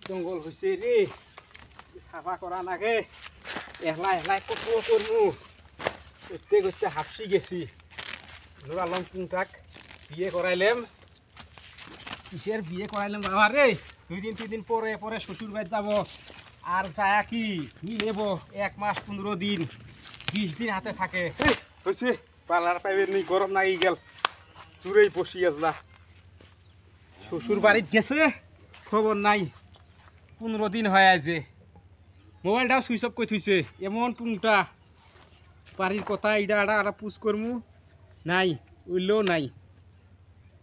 জঙ্গল হয়েছে রে, সাফা করা নাগে। একলা একলাই কত করবো, করতে করতে হাফসি গেছি। লোকালম পুংটাক বিয়ে করাইলাম। কিসের বিয়ে করাইলাম বাবা রে? 2-3 দিন পরে পরে শ্বশুর বাড়ি যাব। আর যায় কি নেব 1 মাস 15 দিন 20 দিন হাতে থাকে। হয়েছে পার্লার পাইবের নেই, গরম লাগি গেল, চুরেই বসি আসলা। শ্বশুর বাড়িতে গেছে, খবর নাই। 15 দিন হয় আজে। মোবাইলটাও সুইচ অফ করে থুইছে। এমন পুংটা বাড়ির কথা ইডা আড়া আড়া পুষ করমু নাই, উঠলেও নাই।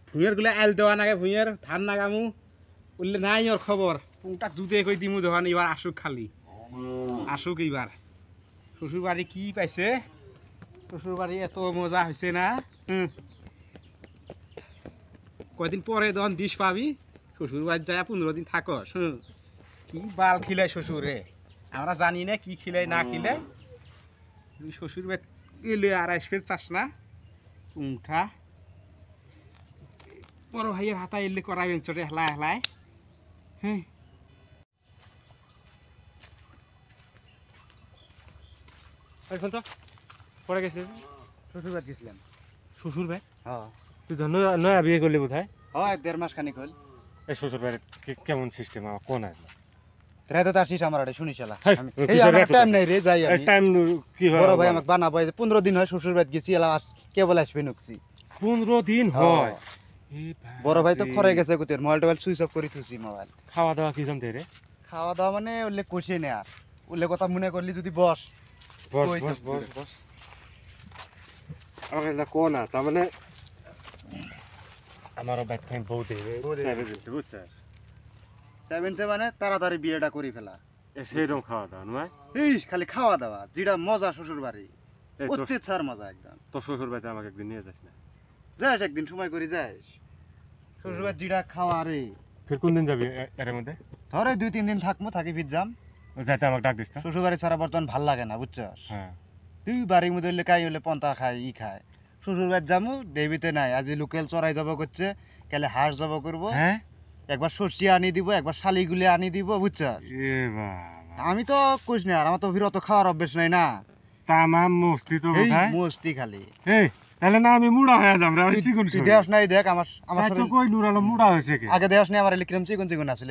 ভুঁয়ের গুলা আইল দেওয়া নাগে, ভুঁয়ের ধান নাগামু উঠলে নাই ওর খবর। পুংটাক জুতে কই দিমু দোকান, এবার আসুক খালি আসুক। এইবার শ্বশুর বাড়ি কি পাইছে, শ্বশুর বাড়ি এত মজা হয়েছে না। কয়দিন পরে তখন দিস পাবি, শ্বশুর বাড়ি যায় 15 দিন থাকস। কি বাল খিলাই শ্বশুরে, আমরা জানি না কি খিলাই না খিলাই। শ্বশুর বাড়ি গেলে আর আসবে চাস না। উঠা বড় ভাইয়ের হাতা এলে করাবেন চটে হেলা হেলায়। হ্যাঁ এখন তো পরে গেছে শ্বশুর বাড়ি গেছিলাম। শ্বশুর ভাই? হ্যাঁ। তুই তো নয়া বিয়ে করলি বোধ হয়? হয় 1.5 মাস খানিক হল। এই শ্বশুর বাড়ির কেমন সিস্টেম আমার কোন আছে? রাতে তো আসিস আমার আড়ে শুনিস শালা। আমি এই আমার টাইম নাই রে, যাই আমি। টাইম কি হয়? বড় ভাই আমাকে বানাবো। 15 দিন হয় শ্বশুর বাড়ি গেছি, এলা কেবল আসবে নুকছি। 15 দিন হয়? বড় ভাই তো খরে গেছে গুতের, মোবাইল টোবাইল সুইচ অফ করে থুছি। মোবাইল খাওয়া দাওয়া কি জানতে রে? খাওয়া দাওয়া মানে ওলে কষে নে, আর ওলে কথা মনে করলি যদি বস বস বস বস বস। আমাকে এটা কোন না, তার মানে আমারও ব্যাক টাইম বহুত দেবে বুঝছিস? 7 মানে তাড়াতাড়ি বিয়েটা করি ফেলা। সেইরকম খাওয়া দাওয়া নয়? এই খালি খাওয়া দাওয়া যেটা মজা শ্বশুর বাড়ি, অত্যাচার মজা একদম। তোর শ্বশুর বাড়িতে আমাকে একদিন নিয়ে যাস না? যাস একদিন সময় করে যাস শ্বশুর বাড়ি যেটা খাওয়া রে। ফির কোন দিন যাবি এর মধ্যে? ধরে 2-3 দিন থাকবো, থাকি ফির যাম। যাইতে আমাকে ডাক দিস। শ্বশুর বাড়ি ছাড়া বর্তমান ভাল লাগে না বুঝছস? হ্যাঁ। তুই বাড়ির মধ্যে হলে কাই হলে পন্তা খায় ই খায়, শ্বশুর বাড়ি যামু দেবিতে নাই। আজ লোকাল চড়াই যাব করছে, কালে হাঁস যাব করবো। হ্যাঁ, একবার সর্ষি আনি দিব, একবার শালিগুলি আনি দিব বুঝছস? এ বাবা, আমি তো কইস না, আর আমার তো ফির অত খাওয়ার অভ্যেস নাই না। তামাম মস্তি তো এই বোধহয়। মস্তি খালি। এই তাহলে না আমি মুড়া হয়ে যাব রে, আমি চিকন তুই দেখ নাই, দেখ আমার আমার তো কই নুরালো মুড়া হইছে কি? আগে দেখ নাই আমার কিরম চিকন চিকন আছিল।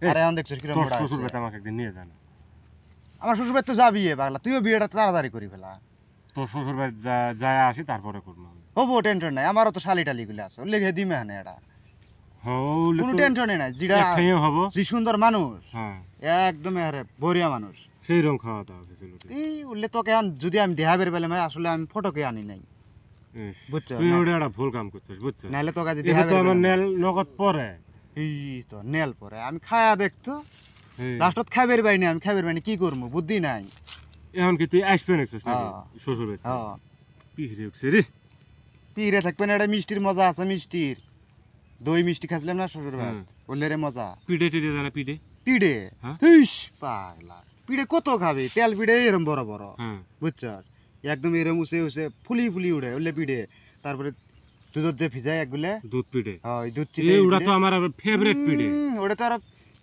আর এখন দেখছিস কিরম তোর বড় শ্বশুর আছে। বাড়িতে আমাকে একদিন নিয়ে যা না। আমার শ্বশুর বাড়ি তো যাবি পাগলা, তুইও বিয়েটা তাড়াতাড়ি করি ফেলা। তোর শ্বশুর বাড়ি যায় আসি তারপরে করবো। হবো, টেনশন নাই। আমারও তো শালি টালি গুলো আছে, লেগে দিমে হানে এটা, হলে কোনো তো টেনশনই নাই। যেটা একটাই হবো। যে সুন্দর মানুষ, হ্যাঁ একদম আরে বড়িয়া মানুষ। সেই রকম খাওয়া দাওয়া ছিল। এই উল্লে তোকে যদি আমি দেহা বের পেলাম, আসলে আমি ফটোকে আনি নাই বুঝছো? তুই ওটা একটা ভুল কাম করছিস বুঝছো? নাহলে তোকে যদি এটা দেহা তো বের আমার পেলাম, নেল নগদ পরে। এই তো নেল পরে আমি খায়া দেখতো, লাস্টত খাইবের বাইনি। আমি খাইবের বাইনি কি করবো, বুদ্ধি নাই। এখন কি তুই আসবে নাকি হ্যাঁ শ্বশুর বাড়ি? হ্যাঁ, পিহরে উঠছে রে। পিড়ে থাকবে না, এটা মিষ্টির মজা আছে। মিষ্টির দই মিষ্টি খাইছিলাম না শ্বশুর ভাত, বললে রে মজা। পিঠে টিঠে জানা পিঠে? পিড়ে হ্যাঁ? ইস পাগলা, পিড়ে কত খাবি? তেল পিড়ে এরম বড় বড় হ্যাঁ বুঝছস, একদম এরম উসে উসে ফুলি ফুলি উড়ে ওলে পিড়ে। তারপরে দুধ যে ভিজায় একগুলে দুধ পিঠে। হয়, দুধ এই চিতে ওটা তো আমার ফেভারিট পিঠে। ওটা তো আর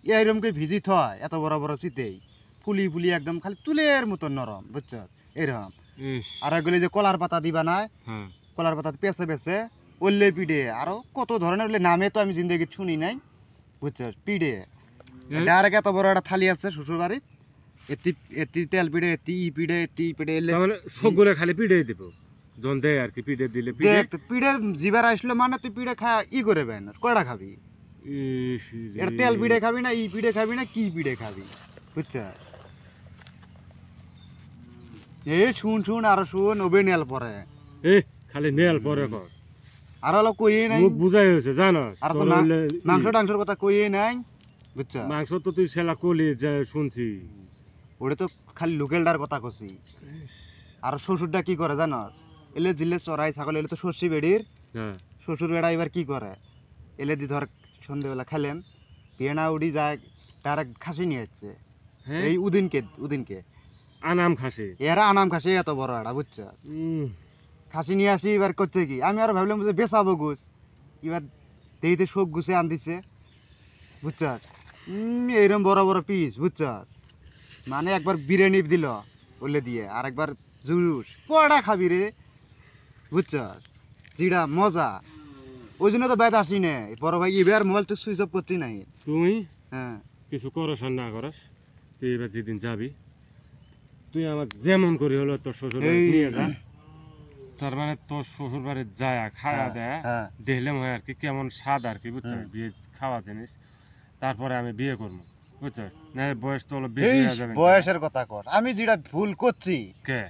এরম কে ভিজি থয়, এত বড় বড় চিতেই ফুলি ফুলি একদম খালি তুলের মতন নরম বুঝছস এরকম। ইস, আর এগুলি যে কলার পাতা দিবা না, হ্যাঁ কলার পাতা পেছে পেছে ওলে পিড়ে। আরো কত ধরনের ওলে, নামে তো আমি জিন্দগি শুনি নাই বুঝছস। পিড়ে ডাইরেক্ট এত বড় একটা থালি আছে শ্বশুর বাড়ি, এতি এতি তেল পিড়ে, এতি ই পিড়ে, এতি পিড়ে এলে মানে সবগুলো খালি পিঠে দিব জন দেয় আর কি। পিঠে দিলে পিঠে। দেখ পিড়ে জিবার আসলো মানে তুই পিড়ে খা ই করে বেন, কয়টা খাবি? ইস রে। এর তেল পিড়ে খাবি না ই পিড়ে খাবি না কি পিড়ে খাবি বুঝছস? এ শুন শুন আর শুন, ওবে নেল পরে এই খালি নেল পরে কর, আর হলো কইয়ে নাই। মুখ বুঝাই হয়েছে জানো? আর তো মাংস টাংসর কথা কইয়ে নাই বুঝছস? মাংস তো তুই সেলা কলি যে শুনছি। ওটা তো খালি লোকেলটার কথা কছি। আর শ্বশুরটা কি করে জানস? এলে জিলে চড়াই ছাগল এলে তো শ্বশুর বেড়ির, হ্যাঁ শ্বশুর বেড়া এবার কি করে, এলে দি ধর সন্ধ্যেবেলা খেলেন, পেনা উড়ি যায়, ডাইরেক্ট খাসি নিয়ে যাচ্ছে। হ্যাঁ এই উদিনকে আনাম খাসি। এরা আনাম খাসি এত বড় একটা বুঝছ। খাসি নিয়ে আসি, এবার করছে কি, আমি আর ভাবলাম যে বেচাবো গুছ, এবার দেইতে শোক গুছে আন দিছে বুঝছ এইরকম বড় বড় পিস বুঝছ মানে একবার বিরিয়ানি দিল বলে দিয়ে আর একবার জুস কটা খাবি রে বুঝছ জিরা মজা ওই জন্য তো বাইরে আসি না বড় ভাই এবার মোবাইল তো সুইচ অফ করছি নাই তুই হ্যাঁ কিছু করস আর না করস তুই এবার যেদিন যাবি তুই আমার যেমন করি হলো তোর শ্বশুর বাড়ি এই- নিয়ে যা তার মানে তোর শ্বশুর বাড়ি যায় খাওয়া দেয় হ্যাঁ দেখলাম হয় আর কি কেমন স্বাদ আর কি বুঝছো হুম। বিয়ে খাওয়া জিনিস তারপরে আমি বিয়ে করবো বুঝছো না বয়স তো হলো বেশি এই হয়ে যাবে বয়সের কথা কর আমি যেটা ভুল করছি কে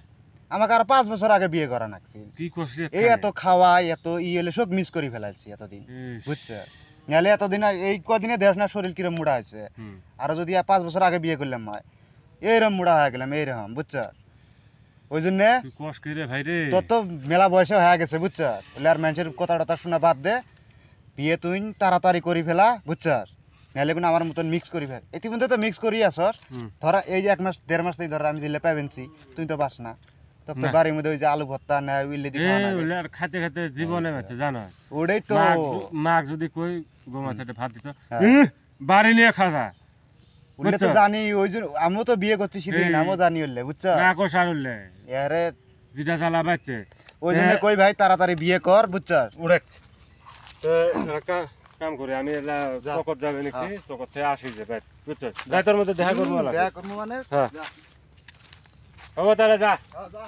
আমাকে আর 5 বছর আগে বিয়ে করা লাগছে কি করছিস এই এত খাওয়া এত হলে সব মিস করে ফেলাইছি এতদিন বুঝছ নাহলে এতদিন এই কদিনে দেখ না শরীর কিরম মুড়া হয়েছে আর যদি 5 বছর আগে বিয়ে করলাম হয় এইরকম মুড়া হয়ে গেলাম এইরকম বুঝছ ওই জন্য তুই কষ্ট করে ভাই রে তোর তো মেলা বয়সে হয়ে গেছে বুঝছ বলে আর মানুষের কথা টথা শোনা বাদ দে বিয়ে তুই তাড়াতাড়ি করি ফেলা বুঝছ নাহলে কোনো আমার মতন মিক্স করি ফেল ইতিমধ্যে তো মিক্স করি আসর হুম। ধরা এই যে 1 মাস 1.5 মাস থেকে ধরা আমি দিলে পাইবেনছি তুই তো পাস না তো না। বাড়ির মধ্যে ওই যে আলু ভর্তা না উইলে দি খাওয়া ওলে আর খাতে খাতে জীবনে বেঁচে জানো ওটাই তো মাক যদি কই গোমা সাথে ভাত দিত হ্যাঁ। বাড়ি নিয়ে খাজা ওটা তো বুঝছো? জানি ওই জন্য আমিও তো বিয়ে করছি সেদিন এই- আমিও জানি হলে বুঝছ না কো সারুলে আরে যেটা চালা বাচ্চে ওই জন্য হ্যাঁ। কই ভাই তাড়াতাড়ি বিয়ে কর বুঝছ উড়ে তো একটা কাম করি আমি এলা যা। চকত যাবে নিছি চকত থেকে আসি যে ভাই বুঝছো যাই তোর মধ্যে দেখা করবো দেখা করবো মানে হ্যাঁ যা। হবো তাহলে যা যা